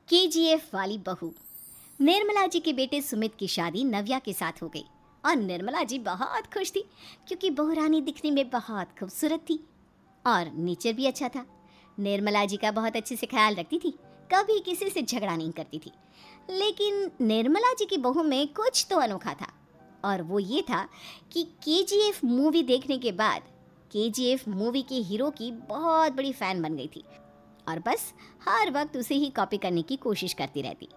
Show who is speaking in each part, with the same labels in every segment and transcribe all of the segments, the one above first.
Speaker 1: KGF वाली बहू। निर्मला जी के बेटे सुमित की शादी नव्या के साथ हो गई और निर्मला जी बहुत खुश थी क्योंकि बहू रानी दिखने में बहुत खूबसूरत थी और नेचर भी अच्छा था। निर्मला जी का बहुत अच्छे से ख्याल रखती थी, कभी किसी से झगड़ा नहीं करती थी। लेकिन निर्मला जी की बहू में कुछ तो अनोखा था और वो ये था कि केजीएफ मूवी देखने के बाद केजीएफ मूवी के हीरो की बहुत बड़ी फ़ैन बन गई थी और बस हर वक्त उसे ही कॉपी करने की कोशिश करती रहती।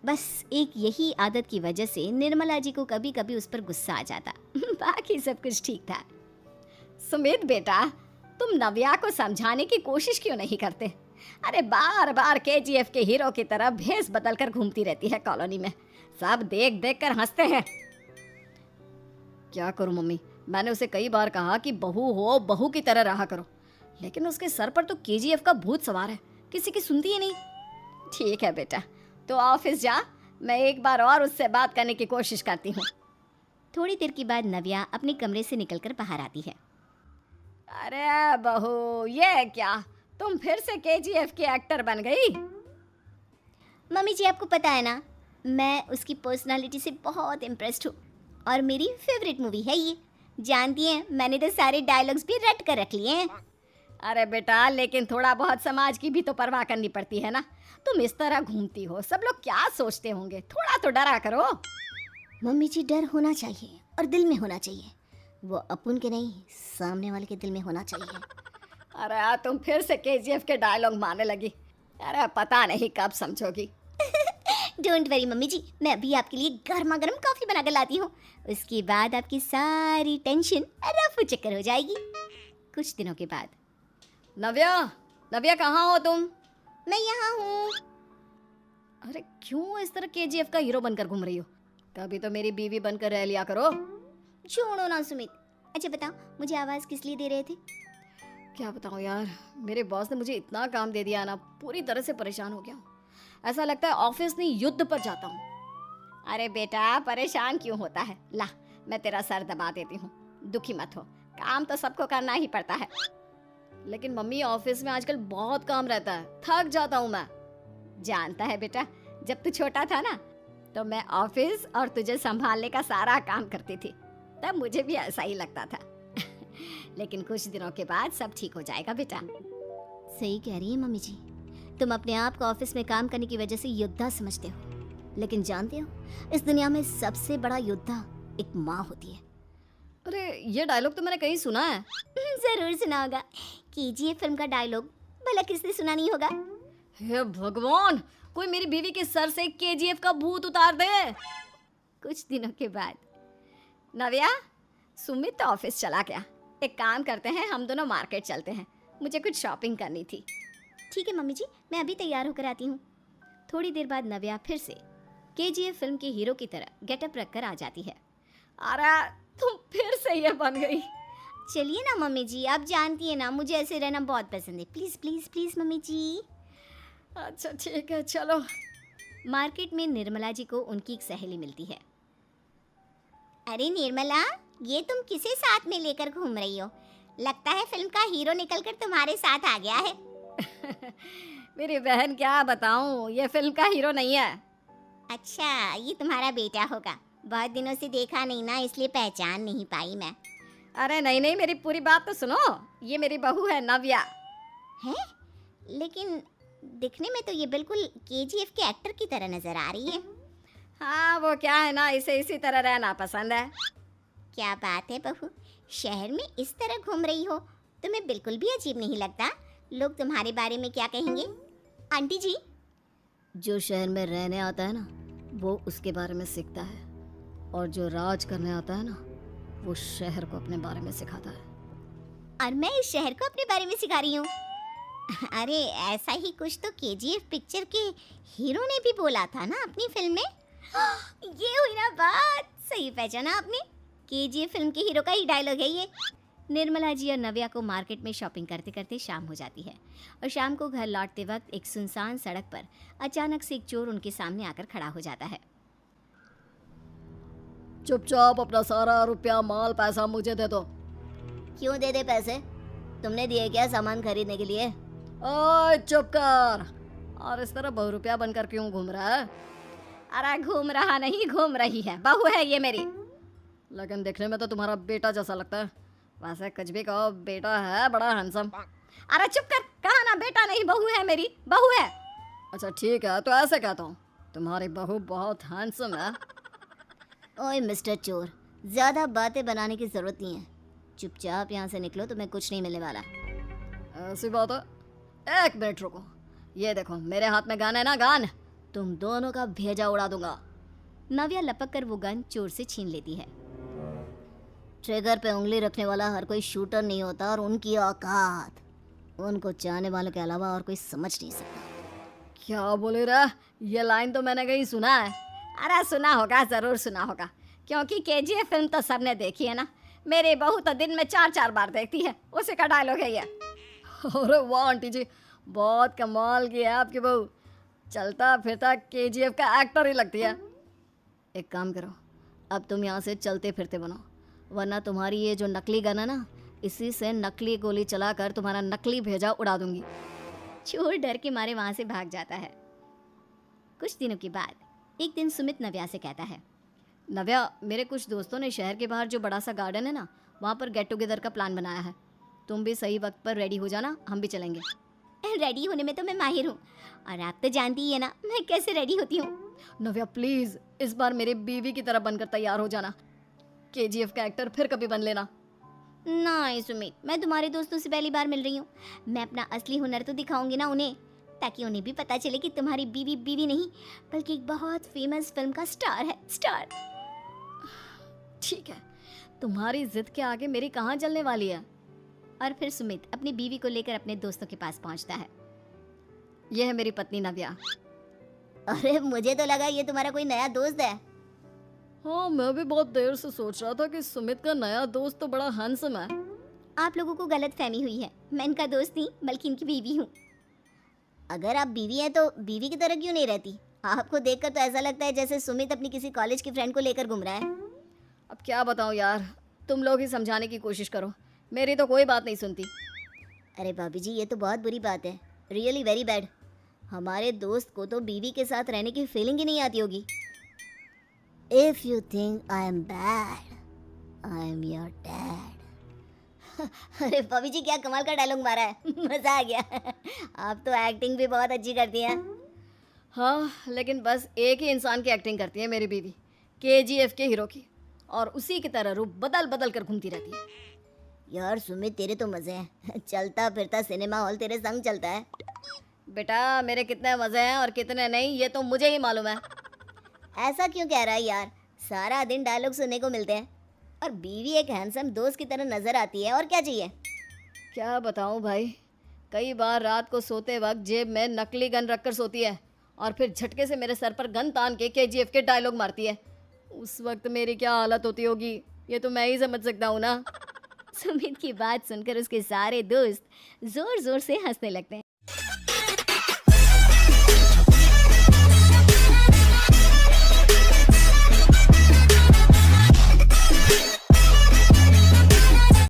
Speaker 1: बस एक यही आदत की वजह से निर्मला जी को कभी कभी उस पर गुस्सा आ जाता। बाकी सब कुछ ठीक था। सुमित बेटा, तुम नव्या को समझाने की कोशिश क्यों नहीं करते? अरे बार बार केजीएफ के हीरो की तरह भेस बदल कर घूमती रहती है कॉलोनी में, सब देख देख कर हंसते हैं। क्या करूं मम्मी, मैंने उसे कई बार कहा कि बहू हो बहू की तरह रहा करो, लेकिन उसके सर पर तो केजीएफ का भूत सवार है, किसी की सुनती ही नहीं। ठीक है बेटा, तो ऑफिस जा, मैं एक बार और उससे बात करने की कोशिश करती हूँ। थोड़ी देर के बाद नव्या अपने कमरे से निकलकर बाहर आती है। अरे बहू, ये क्या, तुम फिर से केजीएफ की एक्टर बन गई? मम्मी जी, आपको पता है ना, मैं उसकी पर्सनालिटी से बहुत इम्प्रेस्ड हूँ और मेरी फेवरेट मूवी है ये। जानती हैं, मैंने तो सारे डायलॉग्स भी रट कर रख लिए हैं। अरे बेटा, लेकिन थोड़ा बहुत समाज की भी तो परवाह करनी पड़ती है ना। तुम इस तरह घूमती हो, सब लोग क्या सोचते होंगे, थोड़ा तो डरा करो। मम्मी जी, डर होना चाहिए और दिल में होना चाहिए, वो अपन के नहीं, सामने वाले के दिल में होना चाहिए। अरे तुम फिर से केजीएफ के डायलॉग मारने लगी। अरे पता नहीं कब समझोगी। डोंट वरी मम्मी जी, मैं अभी आपके लिए गर्मा गर्म कॉफी बना कर लाती हूँ, उसके बाद आपकी सारी टेंशन रफू चक्कर हो जाएगी। कुछ दिनों के बाद। नव्या, नव्या कहाँ हो तुम? मैं यहाँ हूँ। अरे क्यों इस तरह केजीएफ का हीरो बनकर घूम रही हो? कभी तो मेरी बीवी बनकर रह लिया करो। छोड़ो ना सुमित। अच्छा बताओ, मुझे आवाज़ किस लिए दे रहे थे? क्या बताऊँ यार, मेरे बॉस ने मुझे इतना काम दे दिया ना, पूरी तरह से परेशान हो गया हूँ। ऐसा लगता है ऑफिस नहीं युद्ध पर जाता हूँ। अरे बेटा, परेशान क्यों होता है? ला, मैं तेरा सर दबा देती हूँ, दुखी मत हो, काम तो सबको करना ही पड़ता है। लेकिन मम्मी, ऑफिस में आजकल बहुत काम रहता है, थक जाता हूँ मैं। जानता है बेटा, जब तू छोटा था ना, तो मैं ऑफिस और तुझे संभालने का सारा काम करती थी, तब मुझे भी ऐसा ही लगता था। लेकिन कुछ दिनों के बाद सब ठीक हो जाएगा बेटा। सही कह रही है मम्मी जी, तुम अपने आप को ऑफिस में काम करने की वजह से योद्धा समझते हो, लेकिन जानते हो, इस दुनिया में सबसे बड़ा योद्धा एक माँ होती है। अरे ये डायलॉग तो मैंने कहीं सुना है। जरूर सुना होगा, केजीएफ फिल्म का डायलॉग, भला किसने सुना नहीं होगा? हे भगवान, कोई मेरी बीवी के सर से केजीएफ का भूत उतार दे। कुछ दिनों के बाद। नव्या, सुमित तो ऑफिस चला गया, एक काम करते हैं, हम दोनों मार्केट चलते हैं, मुझे कुछ शॉपिंग करनी थी। ठीक है मम्मी जी, मैं अभी तैयार होकर आती हूँ। थोड़ी देर बाद नव्या फिर से केजीएफ फिल्म के हीरो की तरह गेटअप रखकर आ जाती है। अरे तुम फिर से ये बन गई। चलिए ना मम्मी जी, आप जानती है ना, मुझे ऐसे रहना बहुत पसंद है, प्लीज़ प्लीज़ प्लीज़ मम्मी जी। अच्छा ठीक है, चलो। मार्केट में निर्मला जी को उनकी एक सहेली मिलती है। अरे निर्मला, ये तुम किसे साथ में लेकर घूम रही हो? लगता है फिल्म का हीरो निकलकर तुम्हारे साथ आ गया है। मेरी बहन, क्या बताऊं, ये फिल्म का हीरो नहीं है। अच्छा, ये तुम्हारा बेटा होगा, बहुत दिनों से देखा नहीं ना, इसलिए पहचान नहीं पाई मैं। अरे नहीं नहीं, मेरी पूरी बात तो सुनो, ये मेरी बहू है नव्या। है? लेकिन दिखने में तो ये बिल्कुल केजीएफ के एक्टर की तरह नजर आ रही है। हाँ, वो क्या है ना, इसे इसी तरह रहना पसंद है। क्या बात है बहू, शहर में इस तरह घूम रही हो, तुम्हें बिल्कुल भी अजीब नहीं लगता? लोग तुम्हारे बारे में क्या कहेंगे? आंटी जी, जो शहर में रहने आता है ना, वो उसके बारे में सीखता है, और जो राज करने आता है ना, वो शहर को अपने बारे में सिखाता है। और मैं इस शहर को अपने बारे में सिखा रही हूँ। अरे ऐसा ही कुछ तो केजीएफ पिक्चर के हीरो ने भी बोला था ना अपनी फिल्म में। ये हुई ना बात, सही पहचाना आपने, केजीएफ फिल्म के हीरो का ही डायलॉग है ये। निर्मला जी और नव्या को मार्केट में शॉपिंग करते करते शाम हो जाती है और शाम को घर लौटते वक्त एक सुनसान सड़क पर अचानक से एक चोर उनके सामने आकर खड़ा हो जाता है। चुपचाप अपना सारा रुपया, माल, पैसा मुझे दे दो। क्यों दे दे पैसे? तुमने दिए क्या सामान खरीदने के लिए? ओए चुप कर। और इस तरह बहुरूपिया बनकर क्यों घूम रहा है? अरे घूम रहा नहीं, घूम रही है, बहू है ये मेरी। लेकिन देखने में तो तुम्हारा बेटा जैसा लगता है। वैसे कुछ भी कहो, बेटा है बड़ा हैंडसम। अरे चुप कर, कहा ना बेटा नहीं, बहू है मेरी, बहू है। अच्छा ठीक है, तो ऐसे कहता हूँ, तुम्हारी बहू बहुत हैंडसम है। ओए मिस्टर चोर, ज्यादा बातें बनाने की जरूरत नहीं है। चुपचाप यहाँ से निकलो, तुम्हें कुछ नहीं मिलने वाला। ऐसी बात है? एक मिनट रुको, ये देखो मेरे हाथ में गन है ना, गन। तुम दोनों का भेजा उड़ा दूंगा। नव्या लपक कर वो गन चोर से छीन लेती है। ट्रिगर पे उंगली रखने वाला हर कोई शूटर नहीं होता, और उनकी औकात उनको चाहने वालों के अलावा और कोई समझ नहीं सकता। क्या बोले रहा? ये लाइन तो मैंने कहीं सुना है। अरे सुना होगा, जरूर सुना होगा, क्योंकि केजीएफ फिल्म तो सबने देखी है ना। मेरी बहू तो दिन में 4-4 बार देखती है, उसी का डायलॉग है ये। अरे वाह आंटी जी, बहुत कमाल की है आपकी बहू। चलता फिरता केजीएफ का एक्टर ही लगती है। एक काम करो, अब तुम यहाँ से चलते फिरते बनो, वरना तुम्हारी ये जो नकली गन है ना, इसी से नकली गोली चलाकर तुम्हारा नकली भेजा उड़ा दूंगी। चोर डर के मारे वहां से भाग जाता है। कुछ दिनों के बाद एक दिन सुमित नव्या से कहता है, नव्या, मेरे कुछ दोस्तों ने शहर के बाहर जो बड़ा सा गार्डन है ना, वहाँ पर गेट टुगेदर का प्लान बनाया है। तुम भी सही वक्त पर रेडी हो जाना, हम भी चलेंगे। रेडी होने में तो मैं माहिर हूँ, और आप तो जानती ही है ना मैं कैसे रेडी होती हूँ। नव्या प्लीज, इस बार मेरी बीवी की तरह बनकर तैयार हो जाना। केजीएफ का एक्टर फिर कभी बन लेना। नहीं सुमित, मैं तुम्हारे दोस्तों से पहली बार मिल रही हूँ। मैं अपना असली हुनर तो दिखाऊंगी ना उन्हें, ताकि उन्हें भी पता चले कि तुम्हारी बीवी बीवी नहीं, बल्कि एक बहुत फेमस फिल्म का स्टार है, स्टार। ठीक है, तुम्हारी जिद के आगे मेरी कहाँ जलने वाली है। और फिर सुमित अपनी बीवी को लेकर अपने दोस्तों के पास पहुंचता है। यह है मेरी पत्नी नव्या। अरे मुझे तो लगा ये तुम्हारा कोई नया दोस्त है। हाँ, मैं भी बहुत देर से सोच रहा था कि सुमित का नया दोस्त तो बड़ा हैंडसम है। आप लोगों को गलत फहमी हुई है, मैं इनका दोस्त नहीं बल्कि इनकी बीवी हूँ। अगर आप बीवी हैं तो बीवी की तरह क्यों नहीं रहती? आपको देखकर तो ऐसा लगता है जैसे सुमित अपनी किसी कॉलेज की फ्रेंड को लेकर घूम रहा है। अब क्या बताऊँ यार, तुम लोग ही समझाने की कोशिश करो, मेरी तो कोई बात नहीं सुनती। अरे भाभी जी, ये तो बहुत बुरी बात है, रियली वेरी बैड। हमारे दोस्त को तो बीवी के साथ रहने की फीलिंग ही नहीं आती होगी। If you think I am bad, I am your dad. अरे भाभी जी, क्या कमाल का डायलॉग मारा है, मजा आ गया। आप तो एक्टिंग भी बहुत अच्छी करती हैं। हाँ, लेकिन बस एक ही इंसान की एक्टिंग करती है मेरी बीवी, केजीएफ के हीरो की, और उसी की तरह रूप बदल बदल कर घूमती रहती है। यार सुमित, तेरे तो मजे हैं, चलता फिरता सिनेमा हॉल तेरे संग चलता है। बेटा, मेरे कितने मजे हैं और कितने नहीं ये तो मुझे ही मालूम है। ऐसा क्यों कह रहा है यार, सारा दिन डायलॉग सुनने को मिलते हैं, और बीवी एक हैंडसम दोस्त की तरह नजर आती है, और क्या चाहिए। क्या बताऊं भाई, कई बार रात को सोते वक्त जेब में नकली गन रखकर सोती है, और फिर झटके से मेरे सर पर गन तान के केजीएफ के डायलॉग मारती है। उस वक्त मेरी क्या हालत होती होगी, ये तो मैं ही समझ सकता हूँ ना। सुमित की बात सुनकर उसके सारे दोस्त जोर जोर से हंसने लगते हैं।